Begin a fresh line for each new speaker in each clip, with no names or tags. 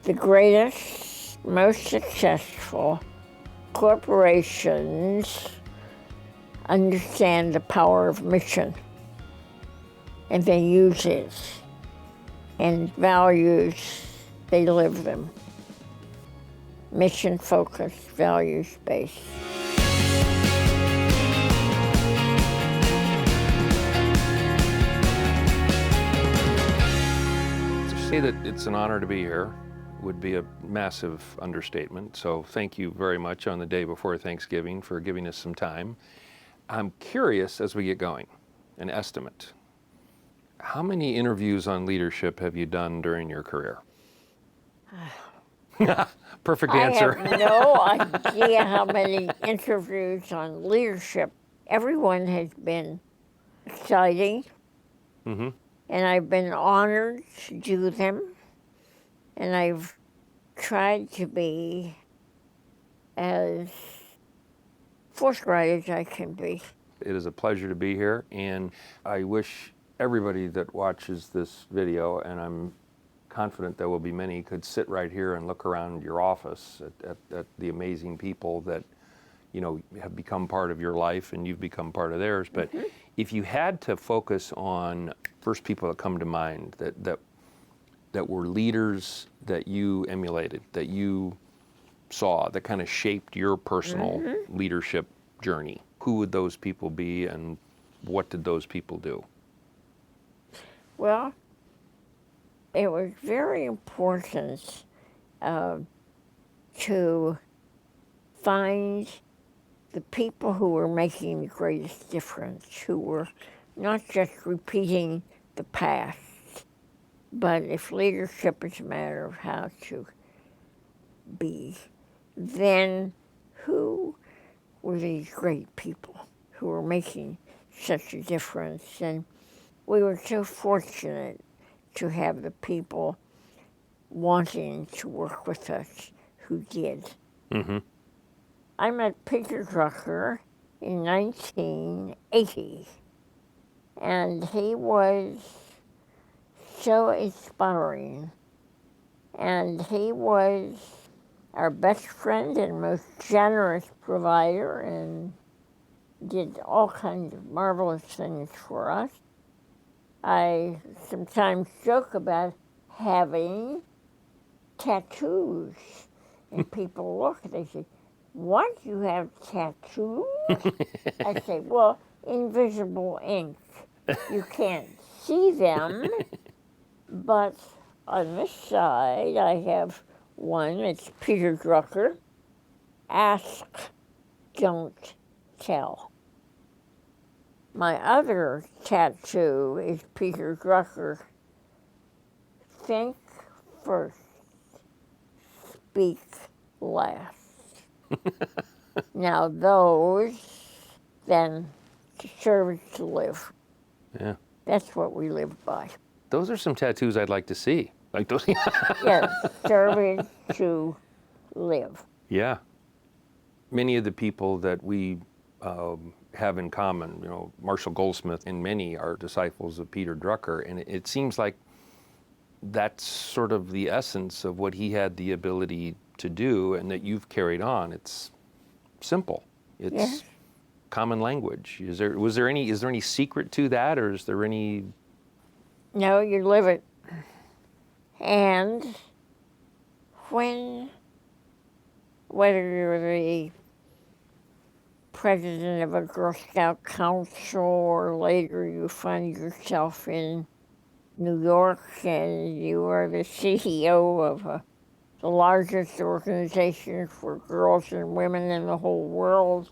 The greatest, most successful corporations understand the power of mission, and they use it, and values, they live them. Mission-focused, values-based.
To say that it's an honor to be here would be a massive understatement. So thank you very much on the day before Thanksgiving for giving us some time. I'm curious as we get going, an estimate. How many interviews on leadership have you done during your career? Perfect answer.
I have no idea how many interviews on leadership. Everyone has been exciting, and I've been honored to do them, and I've tried to be as forthright as I can be.
It is a pleasure to be here, and I wish everybody that watches this video, and I'm confident there will be many, could sit right here and look around your office at the amazing people that, you know, have become part of your life and you've become part of theirs. But if you had to focus on first people that come to mind that were leaders that you emulated, that you saw, that kind of shaped your personal leadership journey, who would those people be and what did those people do?
Well, it was very important to find the people who were making the greatest difference, who were not just repeating the past, but if leadership is a matter of how to be, then who were these great people who were making such a difference? And we were so fortunate to have the people wanting to work with us who did. I met Peter Drucker in 1980, and he was so inspiring, and he was our best friend and most generous provider and did all kinds of marvelous things for us. I sometimes joke about having tattoos, and people look and they say, "What, you have tattoos?" I say, well, invisible ink. You can't see them, but on this side I have one. It's Peter Drucker. Ask, don't tell. My other tattoo is Peter Drucker. Think first, speak last. Now those, then, serve to live.
Yeah.
That's what we live by.
Those are some tattoos I'd like to see. Like those.
Yes, serving to live.
Yeah. Many of the people that we have in common, you know, Marshall Goldsmith and many are disciples of Peter Drucker, and it seems like that's sort of the essence of what he had the ability to do and that you've carried on. It's simple. It's common language. Is there any secret to that, or is there any?
No, you live it. And whether you're the president of a Girl Scout council or later you find yourself in New York and you are the CEO of the largest organization for girls and women in the whole world,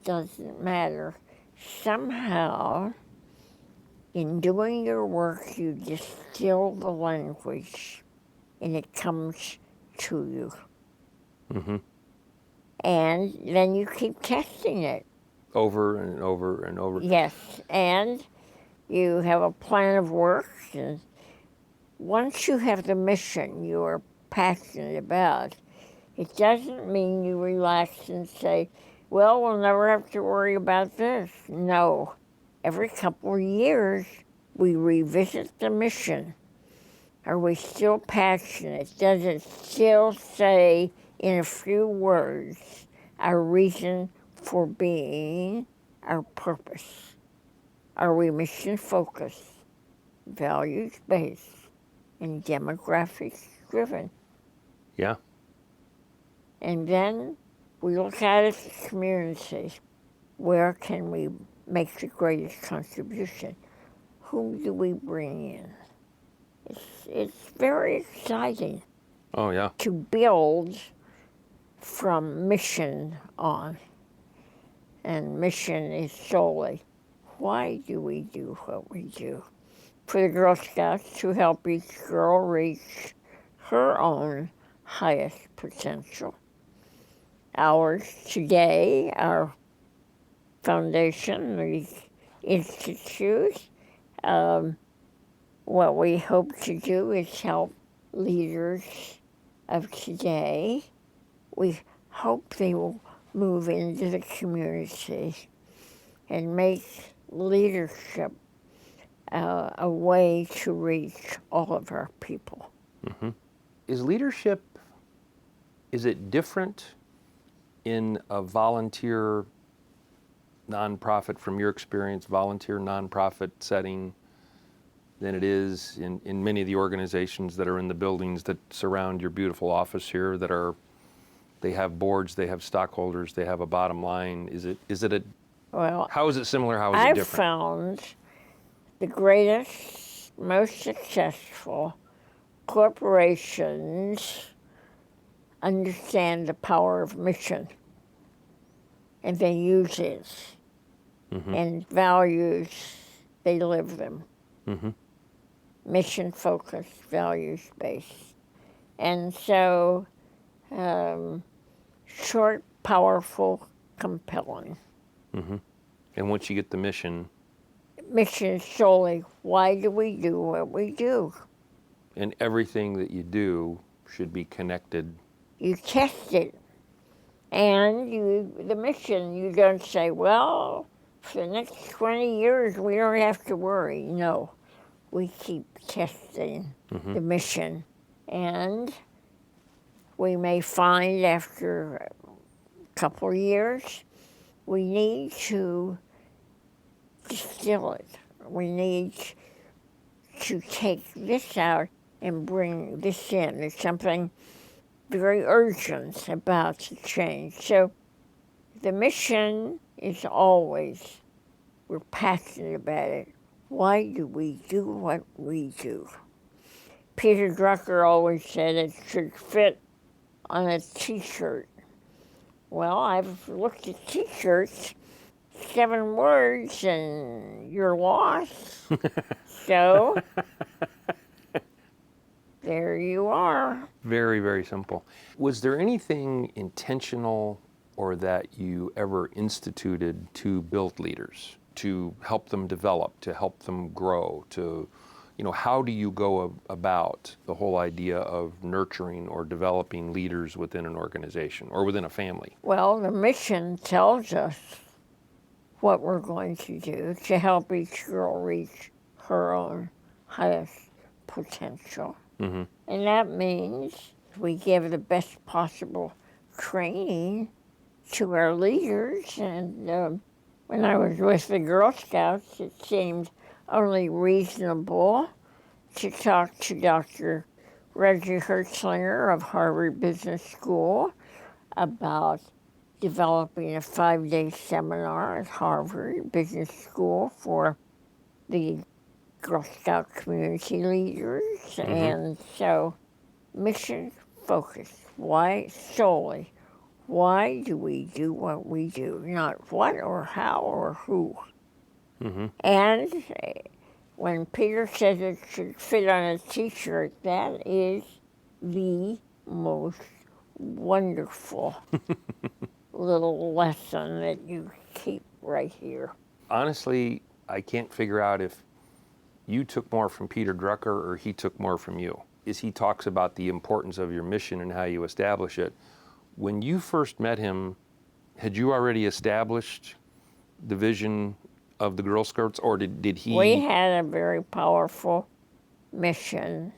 doesn't matter. Somehow, in doing your work, you distill the language and it comes to you. And then you keep testing it.
Over and over and over.
Yes, and you have a plan of work. And once you have the mission you are passionate about, it doesn't mean you relax and say, well, we'll never have to worry about this. No. Every couple of years, we revisit the mission. Are we still passionate? Does it still say in a few words our reason for being, our purpose? Are we mission focused, values based, and demographics driven?
Yeah.
And then we look at it as a community. Where can we make the greatest contribution? Who do we bring in? It's very exciting
Oh, yeah.
to build from mission on. And mission is solely, why do we do what we do? For the Girl Scouts, to help each girl reach her own highest potential. Ours today, our foundation, the institute, what we hope to do is help leaders of today. We hope they will move into the community and make leadership a way to reach all of our people.
Mm-hmm. Is leadership, is it different in a volunteer nonprofit, from your experience, volunteer nonprofit setting, than it is in many of the organizations that are in the buildings that surround your beautiful office here, that are, they have boards, they have stockholders, they have a bottom line? Is it a,
Well,
how is it similar, how is it
I've
different?
found the greatest, most successful corporations understand the power of mission, and they use it.
Mm-hmm.
And values, they live them.
Mm-hmm.
Mission focused, values based. And so, short, powerful, compelling.
Mm-hmm. And once you get the mission
Mission solely, why do we do what we do?
and everything that you do should be connected.
You test it. And the mission, you don't say, well, for the next 20 years, we don't have to worry. No, we keep testing the mission. And we may find after a couple of years, we need to distill it. We need to take this out and bring this in. There's something very urgent about the change. So the mission is always, we're passionate about it. Why do we do what we do? Peter Drucker always said it should fit on a t-shirt. Well, I've looked at t-shirts, 7 words, and you're lost. So there you are.
Very, very simple. Was there anything intentional or that you ever instituted to build leaders, to help them develop, to help them grow, to, how do you go about the whole idea of nurturing or developing leaders within an organization or within a family?
Well, the mission tells us what we're going to do to help each girl reach her own highest potential.
Mm-hmm.
And that means we give the best possible training to our leaders. And when I was with the Girl Scouts, it seemed only reasonable to talk to Dr. Reggie Hertzlinger of Harvard Business School about developing a 5-day seminar at Harvard Business School for the Girl Scout community leaders.
Mm-hmm.
And so, mission focused. Why solely? Why do we do what we do? Not what or how or who.
Mm-hmm.
And when Peter says it should fit on a t-shirt, that is the most wonderful little lesson that you keep right here.
Honestly, I can't figure out if you took more from Peter Drucker or he took more from you. As he talks about the importance of your mission and how you establish it, when you first met him, had you already established the vision of the Girl Scouts, or did he?
We had a very powerful mission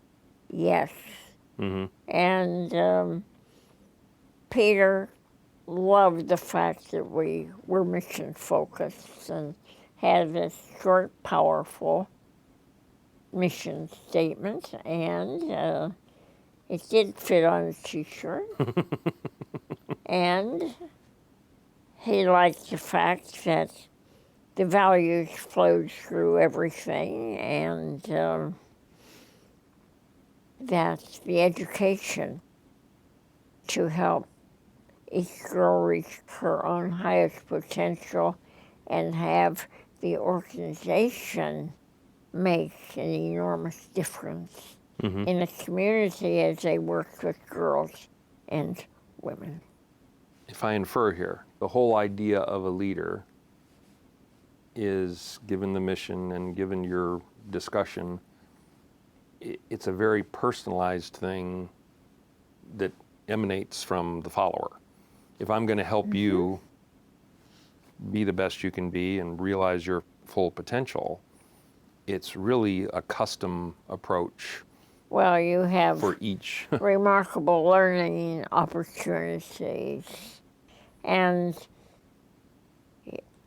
Yes.
Mm-hmm.
And Peter loved the fact that we were mission focused and had this short, powerful mission statement, and it did fit on a t-shirt. And he liked the fact that the values flowed through everything, and that the education to help each girl reach her own highest potential and have the organization make an enormous difference in the community as they work with girls and women.
If I infer here, the whole idea of a leader is, given the mission and given your discussion, it's a very personalized thing that emanates from the follower. If I'm going to help you be the best you can be and realize your full potential, it's really a custom approach
Well, you have
for each.
remarkable learning opportunities, and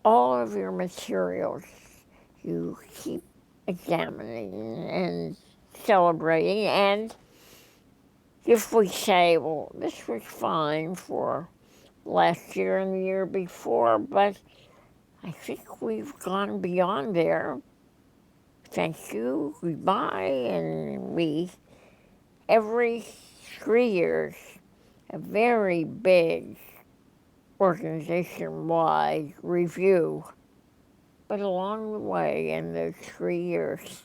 all of your materials you keep examining and celebrating. And if we say, well, this was fine for last year and the year before, but I think we've gone beyond there. Thank you, goodbye, and every 3 years, a very big organization-wide review. But along the way, in those 3 years,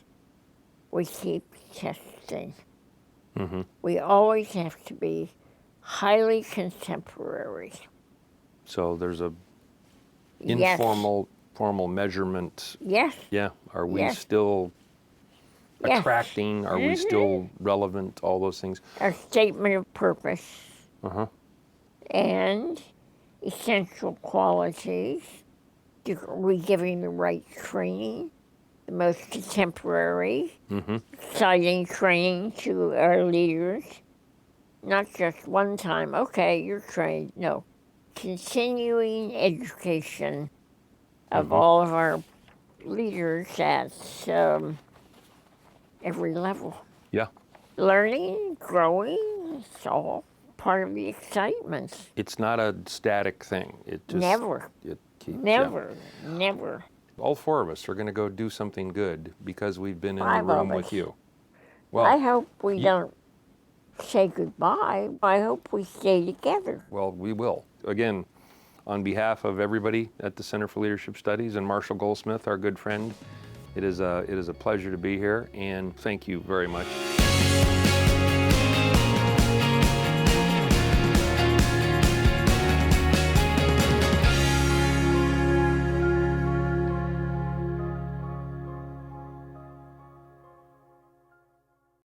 we keep testing.
Mm-hmm.
We always have to be highly contemporary.
So there's a
Yes.
formal measurement.
Yes.
Yeah. Are we
Yes.
still
Yes.
attracting? Are we still relevant? All those things.
Our statement of purpose
Uh-huh.
and essential qualities. Are we giving the right training, the most contemporary, exciting training to our leaders? Not just one time, okay, you're trained. No, continuing education of all of our leaders at every level.
Yeah.
Learning, growing, it's all part of the excitement.
It's not a static thing. It just
Never.
It keeps,
Never.
All four of us are going to go do something good because we've been in the
5
room
of
with
us.
you.
I hope we don't say goodbye. I hope we stay together.
Well, we will. Again, on behalf of everybody at the Center for Leadership Studies and Marshall Goldsmith, our good friend, it is a pleasure to be here, and thank you very much.